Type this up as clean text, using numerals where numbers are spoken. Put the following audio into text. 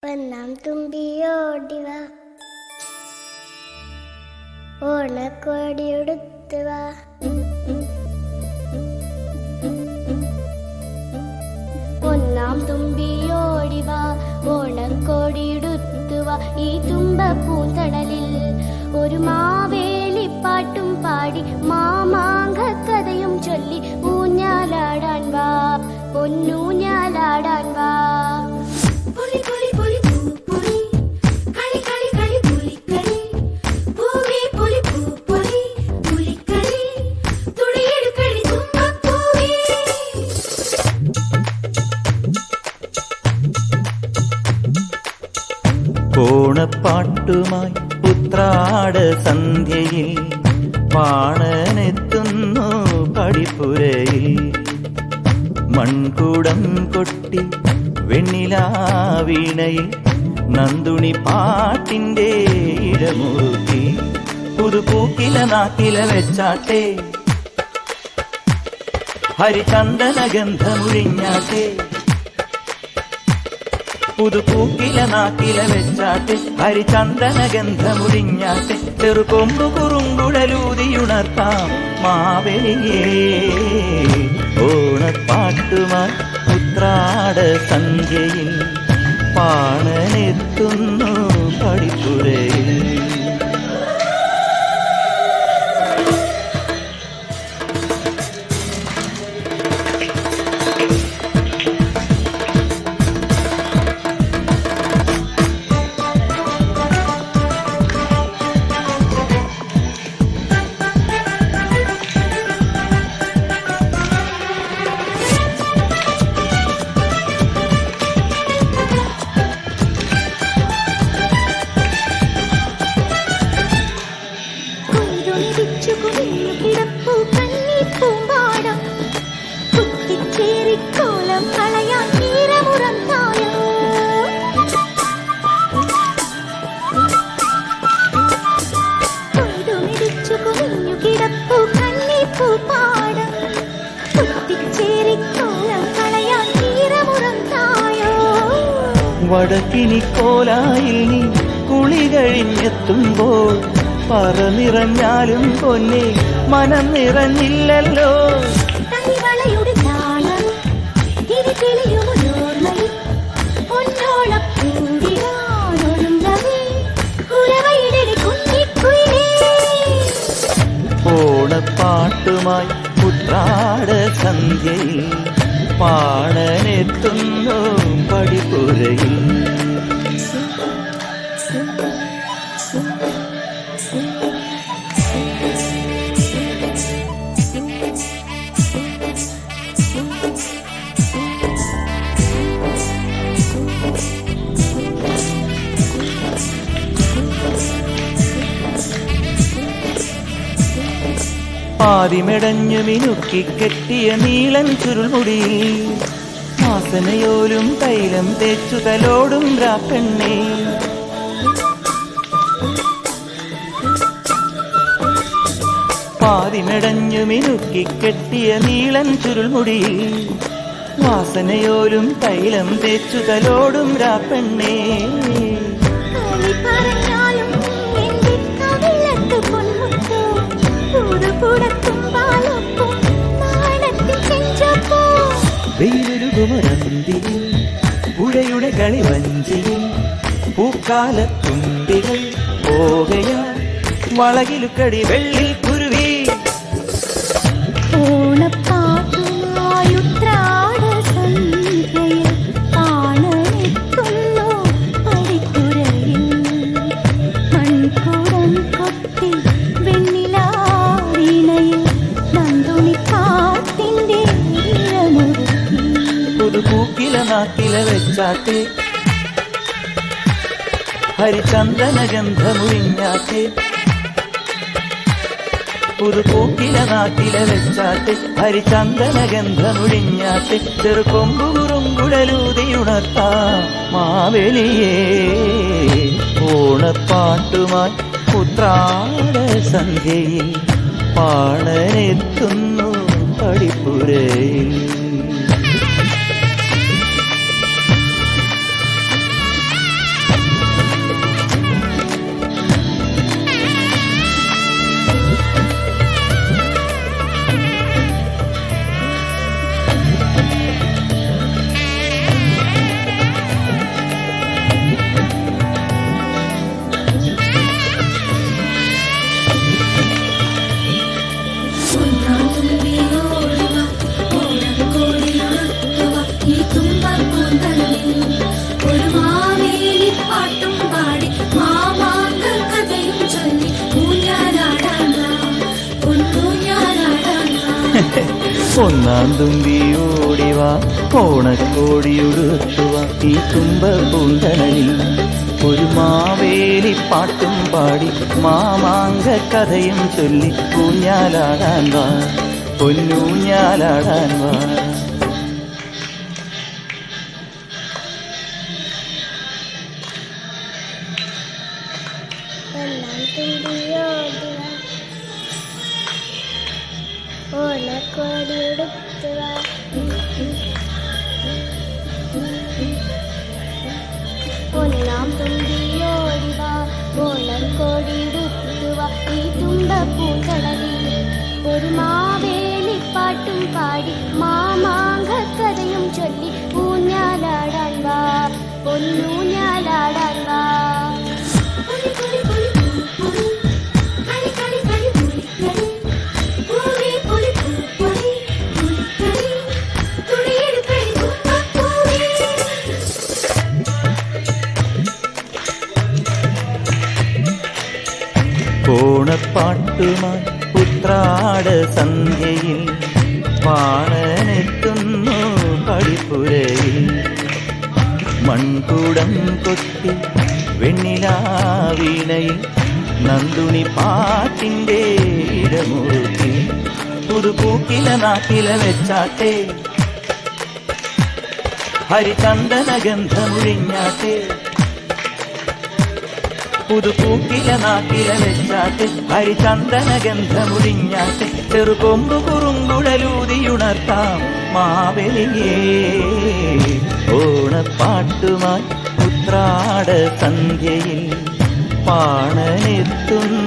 ഒന്നാം തുമ്പിയോടിവ ഓണക്കോടിയെടുത്തുവ ഒന്നാം തുമ്പിയോടിവ ഓണക്കോടിയെടുത്തുവ ഈ തുമ്പപ്പൂന്തണലിൽ ഒരു മാവേലിപ്പാട്ടും പാടി മാമാങ്കക്കഥയും ചൊല്ലി ഊഞ്ഞാലാടാൻ വാ പൊന്നൂഞ്ഞാലാടാൻ വാ. ഓണപ്പാട്ടുമായി ഉത്രാട സന്ധ്യയിൽ വാണനെത്തുന്നു പടിപ്പുരയിൽ മൺകുടം കൊട്ടി വെണ്ണിലാവീണയിൽ നന്ദുണി പാട്ടിന്റെ ഇടമുറുക്കി പുതുപൂക്കില നാക്കില വെച്ചാട്ടെ ഹരിചന്ദന ഗന്ധമുഴിഞ്ഞാട്ടെ പുതുപൂക്കില നാക്കില വെച്ചാട്ടെ ഹരിചന്ദന ഗന്ധമുഴിഞ്ഞാട്ടെ ചെറുകൊമ്പു കുറുങ്കുഴലൂതിയുണർത്താം മാവേലിയേ. ഓണപ്പാട്ടുമായി ഉത്രാട സന്ധ്യയിൽ പാണനെത്തുന്നു പടിപ്പുരയിൽ. വടക്കിനിക്കോലായിൽ നീ കുളി കഴിഞ്ഞെത്തുമ്പോൾ പറനിറഞ്ഞാലും പൊന്നെ മനം നിറഞ്ഞില്ലല്ലോ. ഓണപ്പാട്ടുമായി ഉത്രാട സന്ധ്യയിൽ പാണനെത്തുന്നു പടിപ്പുരയിൽ. ആദിമെടഞ്ഞു മിനുക്കി കെട്ടിയ നീളൻ ചുരുൾമുടിയിൽ വാസനയോലും തൈലം തേച്ചു തലോടും രാപ്പെണ്ണേ. ആദിമെടഞ്ഞു മിനുക്കി കെട്ടിയ നീളൻ ചുരുൾമുടിയിൽ വാസനയോലും തൈലം തേച്ചു തലോടും രാപ്പെണ്ണേ. വെയിലൊരുകുമരന്തിയിൽ പുഴയുടെ കളിവഞ്ചിയിൽ പൂക്കാലത്തുണ്ടികൾ പോകയാ വളകിലുക്കടി വെള്ളിൽ കുരുവി. ഓണപ്പാട്ടുമായി ഉത്രാട സന്ധ്യയിൽ പാണനെത്തുന്നു പടിപ്പുരയിൽ മൺകുടം കൊട്ടി വെണ്ണിലാവീണയിൽ നന്ദുണി പാട്ടിന്റെ പുതുപൂക്കില നാക്കില വെച്ചാട്ടെ ഹരിചന്ദന ഗന്ധമുഴിഞ്ഞാട്ടെ പുതുപൂക്കില നാക്കില വെച്ചാട്ടെ ഹരിചന്ദന ഗന്ധമുഴിഞ്ഞാട്ടെ ചെറുകൊമ്പു കുറുങ്കുഴലൂതിയുണർത്താം മാവേലിയേ. ഓണപ്പാട്ടുമായി ഉത്രാട സന്ധ്യയിൽ പാണനെത്തുന്നു പടിപ്പുരയിൽ. ഒന്നാം തുമ്പി ഓടിവാ ഓണക്കോടിയുടുത്തുവ ഈ തുമ്പ പൂന്തണലിൽ ഒരു മാവേലി പാട്ടും പാടി മാമാങ്ക കഥയും ചൊല്ലി ഊഞ്ഞാലാടാൻ വാ പൊന്നൂഞ്ഞാലാടാൻ വാ. ഒന്നാം തുമ്പിയോടിവാ ഓണക്കോടിയുടുത്തുവ ഈ തുമ്പപ്പൂങ്കടലിൽ ഒരു മാവേലി പാട്ടും പാടി മാമാങ്ക കഥയും ചൊല്ലി ഊഞ്ഞാലാടാൻ വാ പൊന്നൂഞ്ഞാലാടാൻ വാ. ഓണപ്പാട്ടുമായി ഉത്രാട സന്ധ്യയിൽ പാണനെത്തുന്നു പടിപ്പുരയിൽ മൺകുടം കൊത്തി വെണ്ണിലാവീണയിൽ നന്ദുണി പാട്ടിൻ്റെ ഇടമുറുക്കി പുതുപൂക്കില നാക്കില വെച്ചാട്ടെ ഹരിചന്ദന ഗന്ധമൊഴിഞ്ഞാട്ടെ പുതുപൂക്കില നാക്കില വെച്ചാട്ടെ ഹരിചന്ദന ഗന്ധമുടിഞ്ഞാട്ടെ ചെറുകൊമ്പു കുറുങ്കുഴലൂതിയുണർത്താം മാവേലിയേ. ഓണപ്പാട്ടുമായി ഉത്രാട സന്ധ്യയിൽ പാണനെത്തുന്നു